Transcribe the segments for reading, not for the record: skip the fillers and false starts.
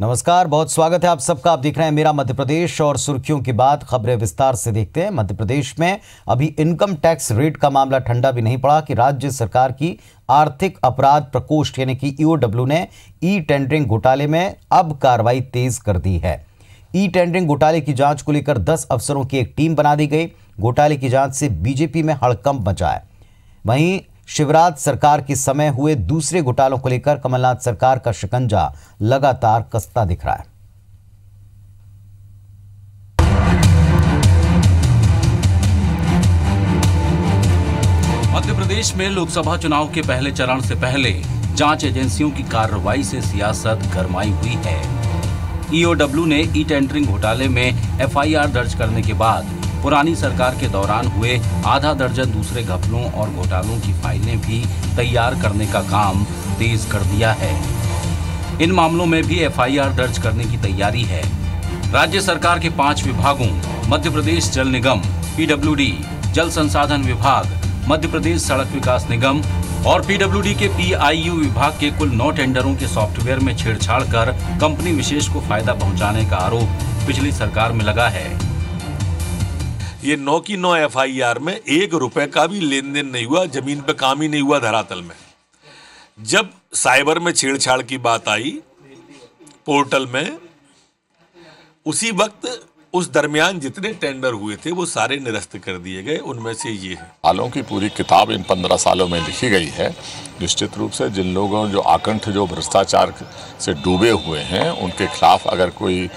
नमस्कार, बहुत स्वागत है आप सबका। आप देख रहे हैं मेरा मध्य प्रदेश और सुर्खियों के बाद खबरें विस्तार से देखते हैं। मध्य प्रदेश में अभी इनकम टैक्स रेट का मामला ठंडा भी नहीं पड़ा कि राज्य सरकार की आर्थिक अपराध प्रकोष्ठ यानी कि ईओडब्ल्यू ने ई टेंडरिंग घोटाले में अब कार्रवाई तेज कर दी है। ई टेंडरिंग घोटाले की जांच को लेकर 10 अफसरों की एक टीम बना दी गई। घोटाले की जांच से बीजेपी में हड़कंप मचा है। वहीं शिवराज सरकार के समय हुए दूसरे घोटालों को लेकर कमलनाथ सरकार का शिकंजा लगातार कसता दिख रहा है। मध्य प्रदेश में लोकसभा चुनाव के पहले चरण से पहले जांच एजेंसियों की कार्रवाई से सियासत गरमाई हुई है। ईओडब्ल्यू ने ई टेंडरिंग घोटाले में एफआईआर दर्ज करने के बाद पुरानी सरकार के दौरान हुए आधा दर्जन दूसरे घपलों और घोटालों की फाइलें भी तैयार करने का काम तेज कर दिया है। इन मामलों में भी एफआईआर दर्ज करने की तैयारी है। राज्य सरकार के 5 विभागों मध्य प्रदेश जल निगम, पीडब्ल्यूडी, जल संसाधन विभाग, मध्य प्रदेश सड़क विकास निगम और पीडब्ल्यूडी के पीआईयू विभाग के कुल 9 टेंडरों के सॉफ्टवेयर में छेड़छाड़ कर कंपनी विशेष को फायदा पहुंचाने का आरोप पिछली सरकार में लगा है। ये 9 की 9 एफआईआर में 1 रुपए का भी लेन देन नहीं हुआ, जमीन पे काम ही नहीं हुआ धरातल में। जब साइबर में छेड़छाड़ की बात आई पोर्टल में, उसी वक्त उस दरमियान जितने टेंडर हुए थे वो सारे निरस्त कर दिए गए। उनमें से ये है। सालों की पूरी किताब इन 15 सालों में लिखी गई है। निश्चित रूप से जिन लोगों जो आकंठ जो भ्रष्टाचार से डूबे हुए हैं उनके खिलाफ अगर कोई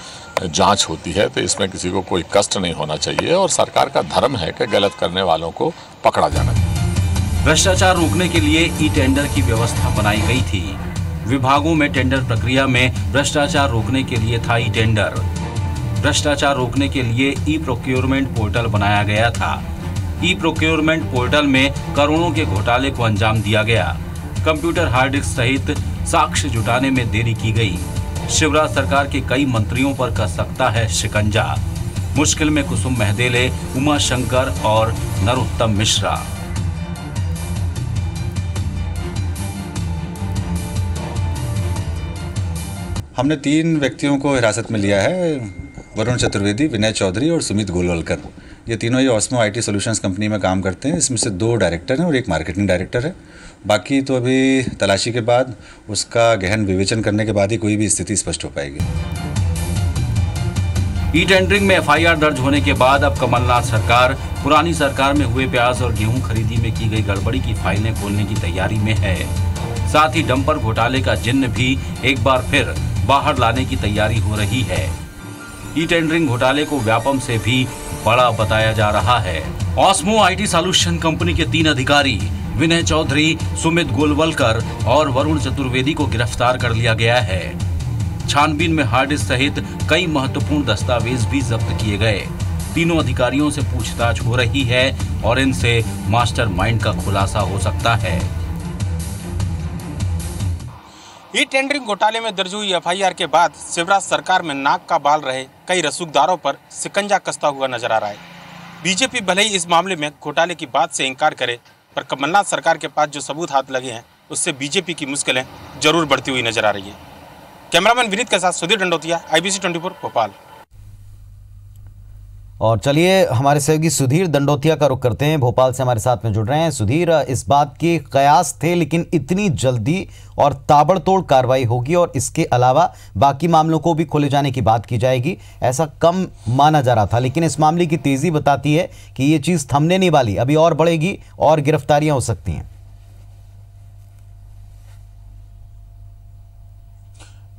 जांच होती है तो इसमें किसी को कोई कष्ट नहीं होना चाहिए और सरकार का धर्म है कि गलत करने वालों को पकड़ा जाना चाहिए। भ्रष्टाचार रोकने के लिए ई टेंडर की व्यवस्था बनाई गई थी। विभागों में टेंडर प्रक्रिया में भ्रष्टाचार रोकने के लिए था ई टेंडर। भ्रष्टाचार रोकने के लिए ई प्रोक्योरमेंट पोर्टल बनाया गया था। ई प्रोक्योरमेंट पोर्टल में करोड़ों के घोटाले को अंजाम दिया गया। कंप्यूटर हार्ड डिस्क सहित साक्ष्य जुटाने में देरी की गई। शिवराज सरकार के कई मंत्रियों पर कस सकता है शिकंजा। मुश्किल में कुसुम महदेले, उमा शंकर और नरोत्तम मिश्रा। हमने 3 व्यक्तियों को हिरासत में लिया है, वरुण चतुर्वेदी, विनय चौधरी और सुमित गोलवलकर। ये तीनों ही ऑस्मो आईटी सॉल्यूशंस कंपनी में काम करते हैं। इसमें से 2 डायरेक्टर हैं और 1 मार्केटिंग डायरेक्टर है। बाकी तो अभी तलाशी के बाद उसका गहन विवेचन करने के बाद ही कोई भी स्थिति स्पष्ट हो पाएगी। ई टेंडरिंग में एफआईआर दर्ज होने के बाद अब कमलनाथ सरकार पुरानी सरकार में हुए प्याज और गेहूं खरीदी में की गई गड़बड़ी की फाइलें खोलने की तैयारी में है। साथ ही डंपर घोटाले का जिन्न भी एक बार फिर बाहर लाने की तैयारी हो रही है। ई टेंडरिंग घोटाले को व्यापम से भी बड़ा बताया जा रहा है। ऑस्मो आईटी सॉल्यूशन कंपनी के 3 अधिकारी विनय चौधरी, सुमित गोलवलकर और वरुण चतुर्वेदी को गिरफ्तार कर लिया गया है। छानबीन में हार्ड डिस्क सहित कई महत्वपूर्ण दस्तावेज भी जब्त किए गए। तीनों अधिकारियों से पूछताछ हो रही है और इनसे मास्टरमाइंड का खुलासा हो सकता है। ई टेंडरिंग घोटाले में दर्ज हुई एफआईआर के बाद शिवराज सरकार में नाक का बाल रहे कई रसूखदारों पर शिकंजा कसता हुआ नजर आ रहा है। बीजेपी भले ही इस मामले में घोटाले की बात से इनकार करे, पर कमलनाथ सरकार के पास जो सबूत हाथ लगे हैं उससे बीजेपी की मुश्किलें जरूर बढ़ती हुई नजर आ रही है। कैमरामैन विनीत के साथ सुधीर दंडोतिया, IBC 24 भोपाल। और चलिए हमारे सहयोगी सुधीर दंडोतिया का रुख करते हैं, भोपाल से हमारे साथ में जुड़ रहे हैं। सुधीर, इस बात के कयास थे लेकिन इतनी जल्दी और ताबड़तोड़ कार्रवाई होगी और इसके अलावा बाकी मामलों को भी खोले जाने की बात की जाएगी, ऐसा कम माना जा रहा था। लेकिन इस मामले की तेजी बताती है कि ये चीज़ थमने नहीं वाली, अभी और बढ़ेगी और गिरफ्तारियां हो सकती हैं।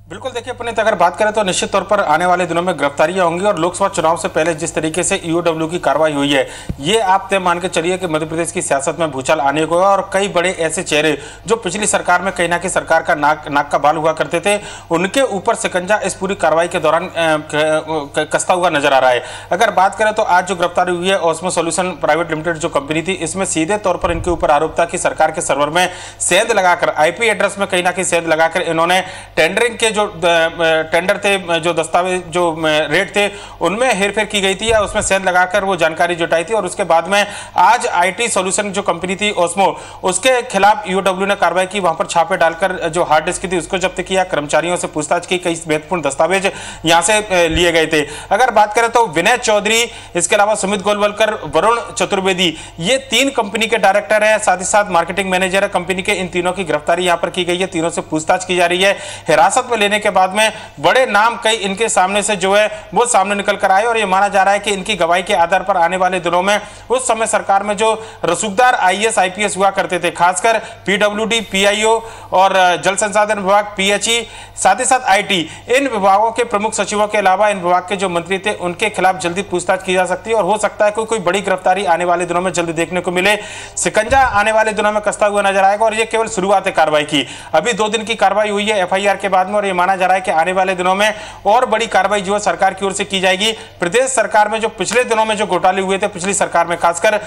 बिल्कुल, देखिए पुनीत, अगर बात करें तो निश्चित तौर पर आने वाले दिनों में गिरफ्तारियां होंगी और लोकसभा चुनाव से पहले जिस तरीके से ईओडब्ल्यू की कार्रवाई हुई है, ये आप तय मान के चलिए कि मध्य प्रदेश की सियासत में भूचाल आने को है। और कई बड़े ऐसे चेहरे जो पिछली सरकार में कहीं ना कहीं सरकार का नाक का बाल हुआ करते थे, उनके ऊपर शिकंजा इस पूरी कार्रवाई के दौरान कसता हुआ नजर आ रहा है। अगर बात करें तो आज जो गिरफ्तारी हुई है ऑस्मो सॉल्यूशन प्राइवेट लिमिटेड जो कंपनी थी, इसमें सीधे तौर पर इनके ऊपर आरोप था कि सरकार के सर्वर में सेंध लगाकर, IP एड्रेस में कहीं ना कहीं सेंध लगाकर इन्होंने टेंडरिंग के जो जो टेंडर थे, जो दस्तावेज, जो रेट थे, उनमें हेरफेर की गई थी या उसमें सेंध लगाकर वो जानकारी जुटाई थी। और उसके बाद में आज IT सॉल्यूशन जो कंपनी थी ओस्मो, उसके खिलाफ EOW ने कार्रवाई की। वहां पर छापे डालकर जो हार्ड डिस्क थी उसको जब्त किया, कर्मचारियों से पूछताछ की, कई महत्वपूर्ण दस्तावेज यहां से लिए गए थे। अगर बात करें तो विनय चौधरी, इसके अलावा सुमित गोलवलकर, वरुण चतुर्वेदी, ये 3 कंपनी के डायरेक्टर हैं, साथ ही साथ मार्केटिंग मैनेजर है कंपनी के। इन तीनों की गिरफ्तारी यहां पर की गई है, तीनों से पूछताछ की जा रही है। हिरासत में लेने के बाद में बड़े नाम कई इनके सामने से जो है वो सामने निकल कर आए और ये माना जा रहा है कि इनकी गवाही के आधार पर आने वाले दिनों में उस समय सरकार में जो रसूखदार IAS IPS हुआ करते थे, खासकर PWD, PIO और जल संसाधन विभाग, PHE, साथ ही साथ IT, इन विभागों के प्रमुख सचिवों के अलावा इन विभाग के जो मंत्री थे उनके खिलाफ जल्दी पूछताछ की जा सकती है और हो सकता है कोई बड़ी गिरफ्तारी आने वाले दिनों में जल्दी देखने को मिले। शिकंजा आने वाले दिनों में कसता हुआ नजर आएगा और ये केवल शुरुआत है कार्रवाई की। अभी 2 दिन की कार्रवाई हुई है FIR के बाद में और ये माना जा रहा है कि आने वाले दिनों में और बड़ी कार्रवाई जो है सरकार की ओर से की जाएगी। प्रदेश सरकार में जो पिछले दिनों में जो घोटाले हुए थे पिछली सरकार में, खासकर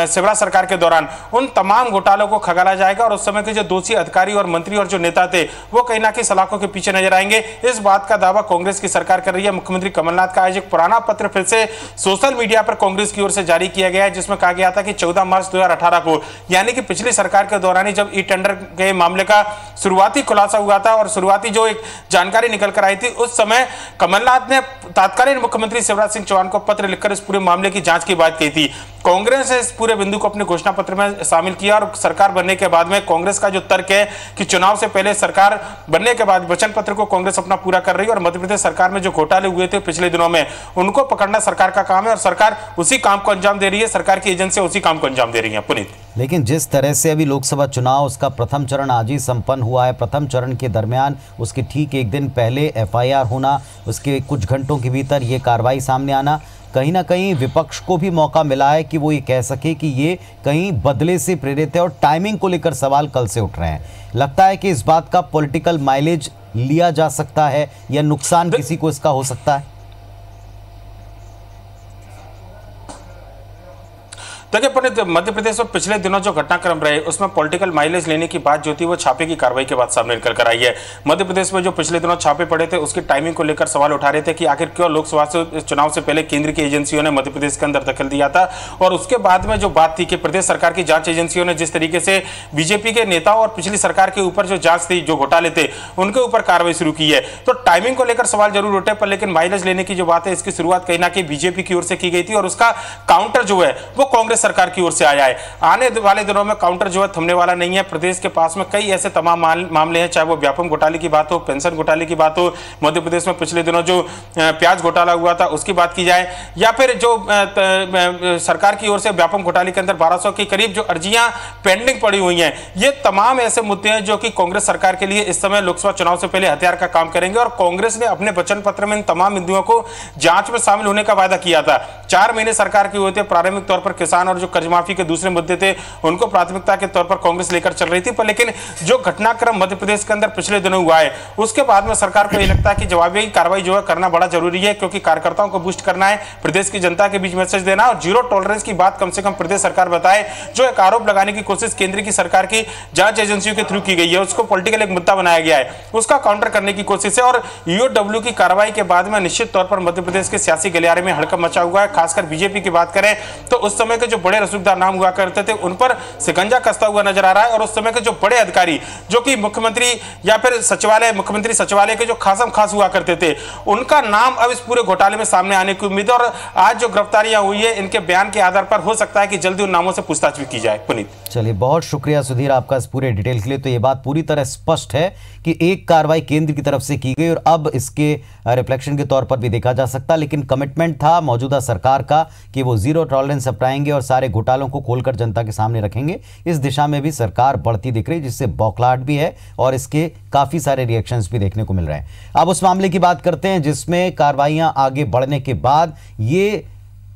शिवराज सरकार के दौरान, उन तमाम घोटालों को खंगाला जाएगा और उस समय के जो दोषी अधिकारी और मंत्री और जो नेता थे वो कहीं ना कहीं सलाखों के पीछे नजर आएंगे। इस बात का दावा कांग्रेस की सरकार कर रही है। मुख्यमंत्री कमलनाथ का आज एक पुराना पत्र फिर से सोशल मीडिया पर कांग्रेस की ओर से जारी किया गया है, जिसमें कहा गया था कि 14 मार्च 2018 को, यानी कि पिछली सरकार के दौरान ही जब टेंडर के मामले का शुरुआती खुलासा हुआ था और शुरुआती जो एक जानकारी निकल कर आई थी, उस समय कमलनाथ ने तत्कालीन मुख्यमंत्री शिवराज सिंह चौहान को पत्र लिखकर इस पूरे मामले की जांच की बात की थी। कांग्रेस ने इस पूरे बिंदु को अपने घोषणा पत्र में शामिल किया और सरकार बनने के बाद में कांग्रेस का जो तर्क है कि चुनाव से पहले सरकार बनने के बाद वचन पत्र को कांग्रेस अपना पूरा कर रही है और मध्य प्रदेश सरकार में जो घोटाले हुए थे पिछले दिनों में उनको पकड़ना सरकार का काम है और सरकार उसी काम को अंजाम दे रही है, सरकार की एजेंसी उसी काम को अंजाम दे रही है। पुनीत, लेकिन जिस तरह से अभी लोकसभा चुनाव उसका प्रथम चरण आज ही संपन्न हुआ है, प्रथम चरण के दरमियान उसके ठीक एक दिन पहले FIR होना, उसके कुछ घंटों के भीतर ये कार्रवाई सामने आना, कहीं ना कहीं विपक्ष को भी मौका मिला है कि वो ये कह सके कि ये कहीं बदले से प्रेरित है और टाइमिंग को लेकर सवाल कल से उठ रहे हैं। लगता है कि इस बात का पॉलिटिकल माइलेज लिया जा सकता है या नुकसान किसी को इसका हो सकता है? देखिए पुनीत, मध्य प्रदेश में पिछले दिनों जो घटनाक्रम रहे उसमें पॉलिटिकल माइलेज लेने की बात जो थी वो छापे की कार्रवाई के बाद सामने निकल कर आई है। मध्य प्रदेश में जो पिछले दिनों छापे पड़े थे उसकी टाइमिंग को लेकर सवाल उठा रहे थे कि आखिर क्यों लोकसभा चुनाव से पहले केंद्र की एजेंसियों ने मध्य प्रदेश के अंदर दखल दिया था। और उसके बाद में जो बात थी कि प्रदेश सरकार की जांच एजेंसियों ने जिस तरीके से बीजेपी के नेताओं और पिछली सरकार के ऊपर जो जांच थी, जो घोटाले थे, उनके ऊपर कार्रवाई शुरू की है, तो टाइमिंग को लेकर सवाल जरूर उठे, पर लेकिन माइलेज लेने की जो बात है इसकी शुरुआत कहीं ना कहीं बीजेपी की ओर से की गई थी और उसका काउंटर जो है वो कांग्रेस सरकार की ओर से आया है। आने वाले दिनों में काउंटर जो है थमने वाला नहीं है। प्रदेश के पास में कई ऐसे तमाम मामले हैं, चाहे वो व्यापम घोटाले की बात हो, पेंशन घोटाले की बात हो, मध्य प्रदेश में पिछले दिनों जो प्याज घोटाला हुआ था उसकी बात की जाए, या फिर जो सरकार की ओर से व्यापम घोटाले के अंदर 1200 के करीब जो अर्जियां पेंडिंग पड़ी हुई हैं, ये तमाम ऐसे मुद्दे हैं जो कि कांग्रेस सरकार के लिए इस समय लोकसभा चुनाव से पहले हथियार का काम करेंगे। और कांग्रेस ने अपने वचन पत्र में इन तमाम बिंदुओं को जांच में शामिल होने का वादा किया था। 4 महीने सरकार की हुए थे, प्रारंभिक तौर पर किसान और जो कर्ज माफी के दूसरे मुद्दे थे उनको प्राथमिकता के तौर पर कांग्रेस लेकर चल रही थी, पर लेकिन जो घटनाक्रम मध्य प्रदेश के अंदर पिछले दिनों हुआ है उसके बाद में सरकार को यह लगता है कि जवाबी कार्रवाई जो है करना बड़ा जरूरी है, क्योंकि कार्यकर्ताओं को बूस्ट करना है, प्रदेश की जनता के बीच मैसेज देना और जीरो टॉलरेंस की बात कम से कम प्रदेश सरकार बताए। जो एक आरोप लगाने की कोशिश केंद्र की सरकार की जांच एजेंसियों के थ्रू की गई है उसको पॉलिटिकल एक मुद्दा बनाया गया है, उसका काउंटर करने की कोशिश है। और EOW की कार्रवाई के बाद में निश्चित तौर पर मध्य प्रदेश के सियासी गलियारे में हड़कंप मचा हुआ है। खासकर बीजेपी की बात करें तो उस समय के जो बड़े रसूखदार नाम हुआ करते थे उन पर शिकंजा कसता हुआ नजर आ रहा है और उस समय के जो बड़े अधिकारी जो कि मुख्यमंत्री या फिर सचिवालय, मुख्यमंत्री सचिवालय के जो खासम खास हुआ करते थे, उनका नाम अब इस पूरे घोटाले में सामने आने की उम्मीद है। और आज जो गिरफ्तारियां हुई है इनके बयान के आधार पर हो सकता है कि जल्दी उन नामों से पूछताछ भी की जाए। पुनीत, चलिए बहुत शुक्रिया सुधीर आपका इस पूरे डिटेल के लिए। तो ये बात पूरी तरह स्पष्ट है कि एक कार्रवाई केंद्र की तरफ से की गई और अब इसके रिफ्लेक्शन के तौर पर भी देखा जा सकता, लेकिन कमिटमेंट था मौजूदा सरकार का कि वो जीरो टॉलरेंस अपनाएंगे और सारे घोटालों को खोलकर जनता के सामने रखेंगे। इस दिशा में भी सरकार बढ़ती दिख रही, जिससे बौखलाहट भी है और इसके काफी सारे रिएक्शंस भी देखने को मिल रहे हैं। अब उस मामले की बात करते हैं जिसमें कार्रवाइयां आगे बढ़ने के बाद ये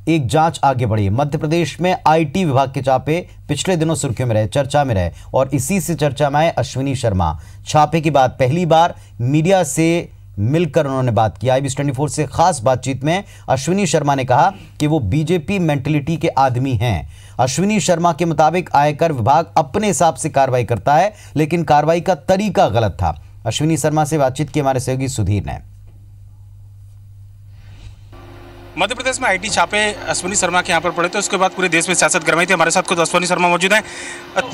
एक जांच आगे बढ़ी। मध्य प्रदेश में IT विभाग के छापे पिछले दिनों सुर्खियों में रहे, चर्चा में रहे और इसी से चर्चा में आए अश्विनी शर्मा। छापे की बात पहली बार मीडिया से मिलकर उन्होंने बात की। IBS 24 से खास बातचीत में अश्विनी शर्मा ने कहा कि वो बीजेपी मेंटलिटी के आदमी हैं। अश्विनी शर्मा के मुताबिक आयकर विभाग अपने हिसाब से कार्रवाई करता है, लेकिन कार्रवाई का तरीका गलत था। अश्विनी शर्मा से बातचीत की हमारे सहयोगी सुधीर ने। मध्य प्रदेश में आईटी छापे अश्विनी शर्मा के यहाँ पर पड़े थे, उसके बाद पूरे देश में सियासत गरमाई थी। हमारे साथ खुद अश्विनी शर्मा मौजूद हैं।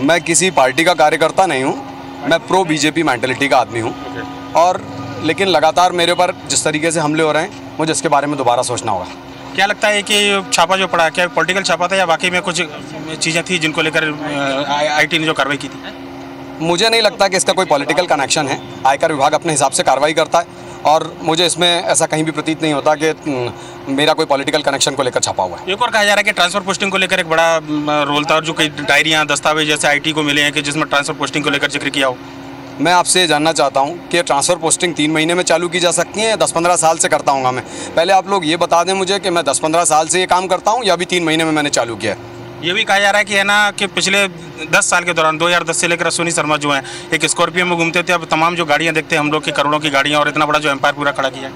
मैं किसी पार्टी का कार्यकर्ता नहीं हूँ, मैं प्रो बीजेपी मेंटलिटी का आदमी हूँ और लेकिन लगातार मेरे ऊपर जिस तरीके से हमले हो रहे हैं, मुझे इसके बारे में दोबारा सोचना होगा। क्या लगता है कि छापा जो पड़ा, क्या पॉलिटिकल छापा था या वाकई में कुछ चीज़ें थी जिनको लेकर आईटी ने जो कार्रवाई की थी? मुझे नहीं लगता कि इसका कोई पॉलिटिकल कनेक्शन है। आयकर विभाग अपने हिसाब से कार्रवाई करता है और मुझे इसमें ऐसा कहीं भी प्रतीत नहीं होता कि मेरा कोई पॉलिटिकल कनेक्शन को लेकर छापा हुआ है। एक और कहा जा रहा है कि ट्रांसफर पोस्टिंग को लेकर एक बड़ा रोल था और जो कई डायरियाँ दस्तावेज जैसे आईटी को मिले हैं कि जिसमें ट्रांसफर पोस्टिंग को लेकर जिक्र किया हो। मैं आपसे जानना चाहता हूं कि ट्रांसफ़र पोस्टिंग 3 महीने में चालू की जा सकती है या 10-15 साल से करता हूँगा मैं? पहले आप लोग ये बता दें मुझे कि मैं 10-15 साल से ये काम करता हूँ या अभी 3 महीने में मैंने चालू किया है। ये भी कहा जा रहा है कि है ना कि पिछले 10 साल के दौरान 2010 से लेकर अश्विनी शर्मा जो हैं एक स्कॉर्पियो में घूमते थे, अब तमाम जो गाड़ियाँ देखते हैं हम लोग की करोड़ों की गाड़ियाँ और इतना बड़ा जो एम्पायर पूरा खड़ा किया।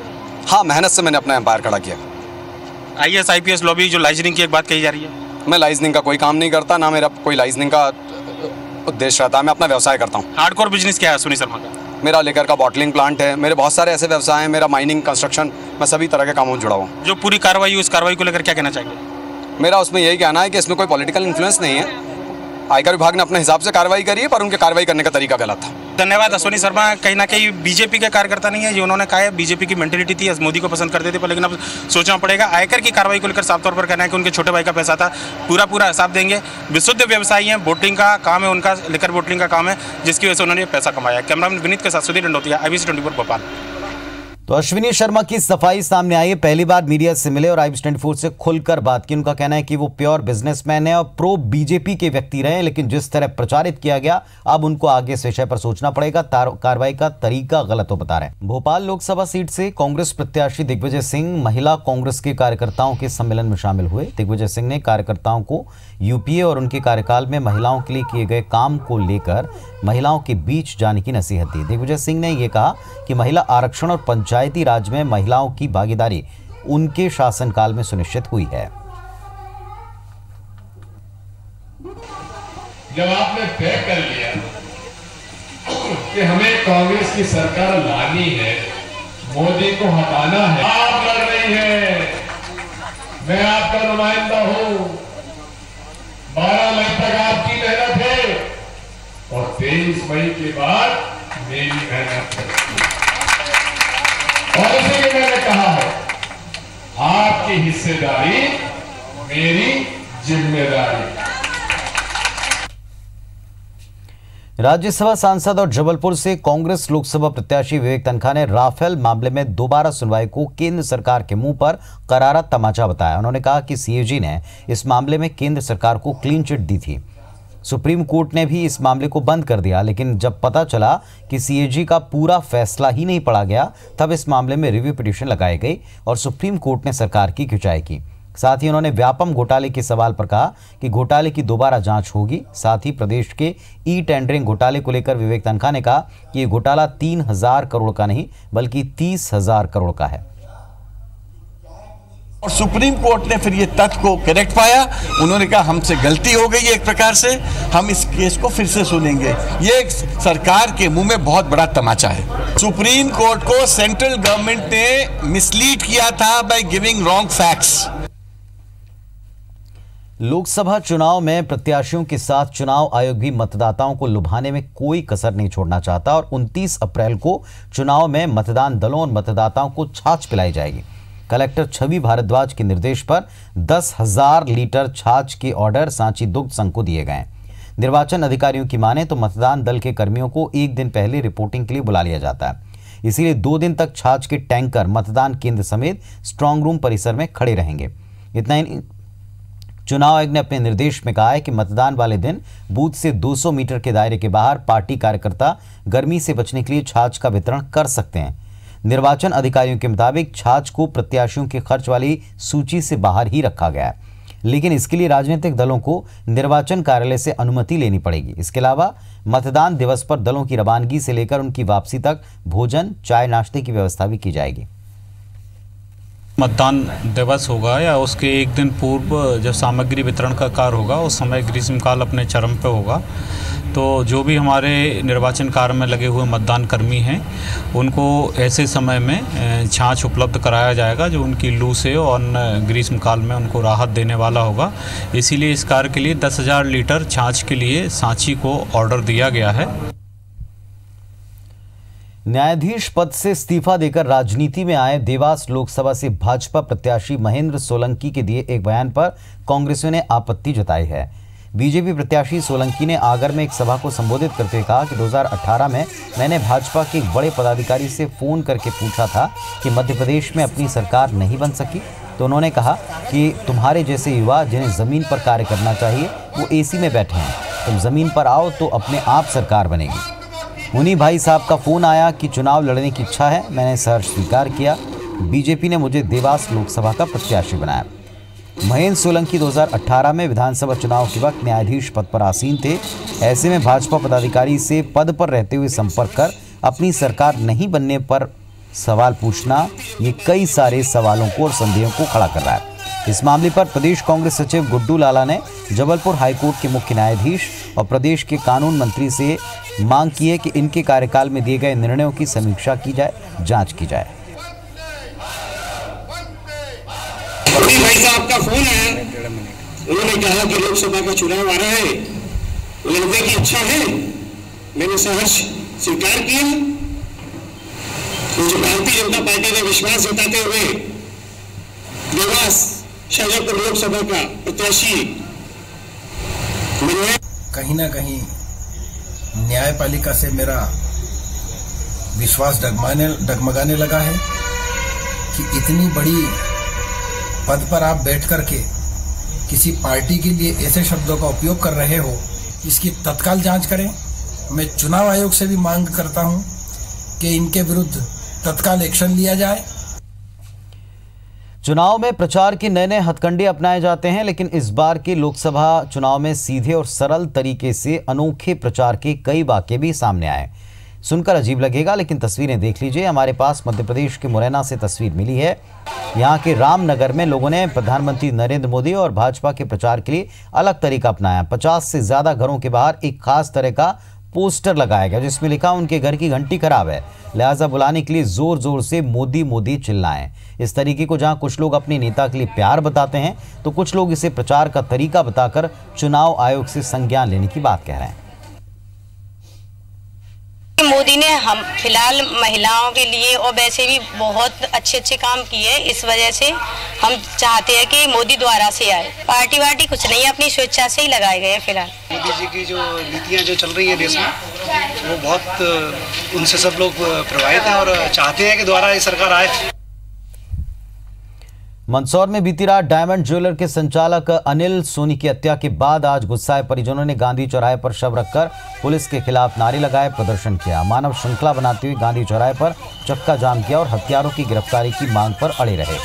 हाँ, मेहनत से मैंने अपना एम्पायर खड़ा किया। IAS IPS लॉबी जो लाइजनिंग की एक बात कही जा रही है। मैं लाइजनिंग का कोई काम नहीं करता, ना मेरा कोई लाइजनिंग का उद्देश्य रहता है। मैं अपना व्यवसाय करता हूँ। हार्डकोर बिजनेस क्या है अश्विनी शर्मा का? मेरा लेकर का बॉटलिंग प्लांट है, मेरे बहुत सारे ऐसे व्यवसाय हैं, मेरा माइनिंग, कंस्ट्रक्शन, मैं सभी तरह के कामों में जुड़ा हुआ हूँ। जो पूरी कार्रवाई हुई उस कार्रवाई को लेकर क्या कहना चाहिए? मेरा उसमें यही कहना है कि इसमें कोई पॉलिटिकल इन्फ्लुएंस नहीं है। आयकर विभाग ने अपने हिसाब से कार्रवाई करी है, पर उनके कार्रवाई करने का तरीका गलत था। धन्यवाद। अश्विनी शर्मा कहीं ना कहीं बीजेपी के कार्यकर्ता नहीं है, ये उन्होंने कहा है बीजेपी की मेंटेलिटी थी, मोदी को पसंद करते थे, पर लेकिन अब सोचना पड़ेगा। आयकर की कार्रवाई को लेकर साफ तौर पर कहना है कि उनके छोटे भाई का पैसा था, पूरा हिसाब देंगे। विशुद्ध व्यवसायी हैं, बोटलिंग का काम है उनका, लेकर बोटलिंग का काम है, जिसकी वजह से उन्होंने पैसा कमाया। कैमरामैन विनीत के साथ सुधीर दंडोतिया, IBC 24 भोपाल। तो अश्विनी शर्मा की सफाई सामने आई है, पहली बार मीडिया से मिले और IBC 24 से खुलकर बात की। उनका कहना है कि वो प्योर बिजनेसमैन है और प्रो बीजेपी के व्यक्ति रहे, लेकिन जिस तरह प्रचारित किया गया अब उनको आगे इस विषय पर सोचना पड़ेगा। कार्रवाई का तरीका गलत हो बता रहे हैं। भोपाल लोकसभा सीट से कांग्रेस प्रत्याशी दिग्विजय सिंह महिला कांग्रेस के कार्यकर्ताओं के सम्मेलन में शामिल हुए। दिग्विजय सिंह ने कार्यकर्ताओं को यूपीए और उनके कार्यकाल में महिलाओं के लिए किए गए काम को लेकर महिलाओं के बीच जाने की नसीहत दी। दिग्विजय सिंह ने यह कहा कि महिला आरक्षण और पंचायती राज में महिलाओं की भागीदारी उनके शासनकाल में सुनिश्चित हुई है। जब आपने तय कर लिया कि हमें कांग्रेस की सरकार लानी है, मोदी को हटाना है, आप लड़ रही है, मैं आपका नुमाइंदा हूं, 12 मई तक आपकी मेहनत है और 23 मई के बाद मेरी मेहनत है। और इसीलिए मैंने कहा है, आपकी हिस्सेदारी मेरी जिम्मेदारी। राज्यसभा सांसद और जबलपुर से कांग्रेस लोकसभा प्रत्याशी विवेक तनखा ने राफेल मामले में दोबारा सुनवाई को केंद्र सरकार के मुंह पर करारा तमाचा बताया। उन्होंने कहा कि CAG ने इस मामले में केंद्र सरकार को क्लीन चिट दी थी। सुप्रीम कोर्ट ने भी इस मामले को बंद कर दिया, लेकिन जब पता चला कि CAG का पूरा फैसला ही नहीं पढ़ा गया, तब इस मामले में रिव्यू पिटीशन लगाई गई और सुप्रीम कोर्ट ने सरकार की खिंचाई की। साथ ही उन्होंने व्यापम घोटाले के सवाल पर कहा कि घोटाले की दोबारा जांच होगी। साथ ही प्रदेश के टेंडरिंग घोटाले को लेकर विवेक तनखा ने कहा कि ये घोटाला 3000 करोड़ का नहीं बल्कि 30,000 करोड़ का है। और सुप्रीम कोर्ट ने फिर ये तथ्य को करेक्ट पाया। उन्होंने कहा हमसे गलती हो गई है, एक प्रकार से हम इस केस को फिर से सुनेंगे। ये एक सरकार के मुंह में बहुत बड़ा तमाचा है। सुप्रीम कोर्ट को सेंट्रल गवर्नमेंट ने मिसलीड किया था by giving wrong facts. Lok Sabha चुनाव में प्रत्याशियों के साथ चुनाव आयोग भी मतदाताओं को लुभाने में कोई कसर नहीं छोड़ना चाहता और 29 अप्रैल को चुनाव में मतदान दलों और मतदाताओं को छाछ पिलाई जाएगी। कलेक्टर छवि भारद्वाज के निर्देश पर 10,000 लीटर छाछ के ऑर्डर सांची दुग्ध संघ को दिए गए। निर्वाचन अधिकारियों की माने तो मतदान दल के कर्मियों को एक दिन पहले रिपोर्टिंग के लिए बुला लिया जाता है, इसीलिए 2 दिन तक छाछ के टैंकर मतदान केंद्र समेत स्ट्रांग रूम परिसर में खड़े रहेंगे। इतना ही चुनाव आयोग ने अपने निर्देश में कहा है कि मतदान वाले दिन बूथ से 200 मीटर के दायरे के बाहर पार्टी कार्यकर्ता गर्मी से बचने के लिए छाछ का वितरण कर सकते हैं। निर्वाचन अधिकारियों के मुताबिक छाछ को प्रत्याशियों के खर्च वाली सूची से बाहर ही रखा गया है, लेकिन इसके लिए राजनीतिक दलों को निर्वाचन कार्यालय से अनुमति लेनी पड़ेगी। इसके अलावा मतदान दिवस पर दलों की रवानगी से लेकर उनकी वापसी तक भोजन, चाय, नाश्ते की व्यवस्था भी की जाएगी। मतदान दिवस होगा या उसके एक दिन पूर्व जब सामग्री वितरण का कार्य होगा, उस समय ग्रीष्मकाल अपने चरम पे होगा, तो जो भी हमारे निर्वाचन कार्य में लगे हुए मतदान कर्मी हैं उनको ऐसे समय में छाछ उपलब्ध कराया जाएगा जो उनकी लू से और ग्रीष्म काल में उनको राहत देने वाला होगा। इसीलिए इस कार्य के लिए 10,000 लीटर छाछ के लिए सांची को ऑर्डर दिया गया है। न्यायाधीश पद से इस्तीफा देकर राजनीति में आए देवास लोकसभा से भाजपा प्रत्याशी महेंद्र सोलंकी के दिए एक बयान पर कांग्रेसियों ने आपत्ति जताई है। बीजेपी प्रत्याशी सोलंकी ने आगर में एक सभा को संबोधित करते हुए कहा कि 2018 में मैंने भाजपा के एक बड़े पदाधिकारी से फोन करके पूछा था कि मध्य प्रदेश में अपनी सरकार नहीं बन सकी, तो उन्होंने कहा कि तुम्हारे जैसे युवा जिन्हें जमीन पर कार्य करना चाहिए वो एसी में बैठे हैं, तुम जमीन पर आओ तो अपने आप सरकार बनेगी। मुनी भाई साहब का फोन आया कि चुनाव लड़ने की इच्छा है, मैंने सहर्ष स्वीकार किया। बीजेपी ने मुझे देवास लोकसभा का प्रत्याशी बनाया। महेंद्र सोलंकी 2018 में विधानसभा चुनाव के वक्त न्यायाधीश पद पर आसीन थे। ऐसे में भाजपा पदाधिकारी से पद पर रहते हुए संपर्क कर अपनी सरकार नहीं बनने पर सवाल पूछना ये कई सारे सवालों को और संदेहों को खड़ा कर रहा है। इस मामले पर प्रदेश कांग्रेस सचिव गुड्डू लाला ने जबलपुर हाईकोर्ट के मुख्य न्यायाधीश और प्रदेश के कानून मंत्री से मांग की है कि इनके कार्यकाल में दिए गए निर्णयों की समीक्षा की जाए, जांच की जाए। भाई साहब का फोन है, उन्होंने कहा कि लोकसभा का चुनाव आ रहा है, लड़ने की इच्छा है, मैंने सहर्ष स्वीकार किया। मुझे भारतीय जनता पार्टी ने विश्वास जताते हुए देवास शाजापुर लोकसभा का प्रत्याशी बनाया। कहीं ना कहीं न्यायपालिका से मेरा विश्वास डगमगाने लगा है कि इतनी बड़ी पद पर आप बैठ करके किसी पार्टी के लिए ऐसे शब्दों का उपयोग कर रहे हो, इसकी तत्काल जांच करें। मैं चुनाव आयोग से भी मांग करता हूं कि इनके विरुद्ध तत्काल एक्शन लिया जाए। चुनाव में प्रचार के नए नए हथकंडे अपनाए जाते हैं, लेकिन इस बार के लोकसभा चुनाव में सीधे और सरल तरीके से अनोखे प्रचार के कई वाकये भी सामने आए। सुनकर अजीब लगेगा, लेकिन तस्वीरें देख लीजिए। हमारे पास मध्य प्रदेश के मुरैना से तस्वीर मिली है। यहाँ के रामनगर में लोगों ने प्रधानमंत्री नरेंद्र मोदी और भाजपा के प्रचार के लिए अलग तरीका अपनाया। 50 से ज्यादा घरों के बाहर एक खास तरह का पोस्टर लगाया गया जिसमें लिखा उनके घर की घंटी खराब है, लिहाजा बुलाने के लिए जोर जोर से मोदी मोदी चिल्लाएं। इस तरीके को जहां कुछ लोग अपने नेता के लिए प्यार बताते हैं तो कुछ लोग इसे प्रचार का तरीका बताकर चुनाव आयोग से संज्ञान लेने की बात कह रहे हैं। मोदी ने हम फिलहाल महिलाओं के लिए और वैसे भी बहुत अच्छे काम किए, इस वजह से हम चाहते हैं कि मोदी द्वारा से आए। पार्टी वार्टी कुछ नहीं है, अपनी स्वेच्छा से ही लगाए गए हैं। फिलहाल मोदी जी की जो नीतियां जो चल रही है देश में, वो बहुत उनसे सब लोग प्रभावित हैं और चाहते हैं कि दोबारा ये सरकार आए। मंदसौर में बीती रात डायमंड ज्वेलर के संचालक अनिल सोनी की हत्या के बाद आज गुस्साए परिजनों ने गांधी चौराहे पर शव रखकर पुलिस के खिलाफ नारे लगाए, प्रदर्शन किया। मानव श्रृंखला बनाते हुए गांधी चौराहे पर चक्का जाम किया और हत्यारों की गिरफ्तारी की मांग पर अड़े रहे।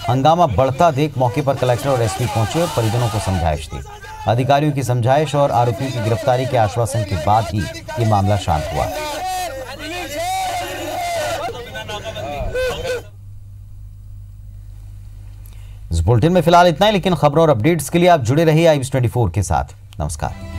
हंगामा बढ़ता देख मौके पर कलेक्टर और एसपी पहुंचे और परिजनों को समझाइश दी। अधिकारियों की समझाइश और आरोपियों की गिरफ्तारी के आश्वासन के बाद ही ये मामला शांत हुआ। इस बुलेटिन में फिलहाल इतना ही, लेकिन खबरों और अपडेट्स के लिए आप जुड़े रहिए IBS 24 के साथ। नमस्कार।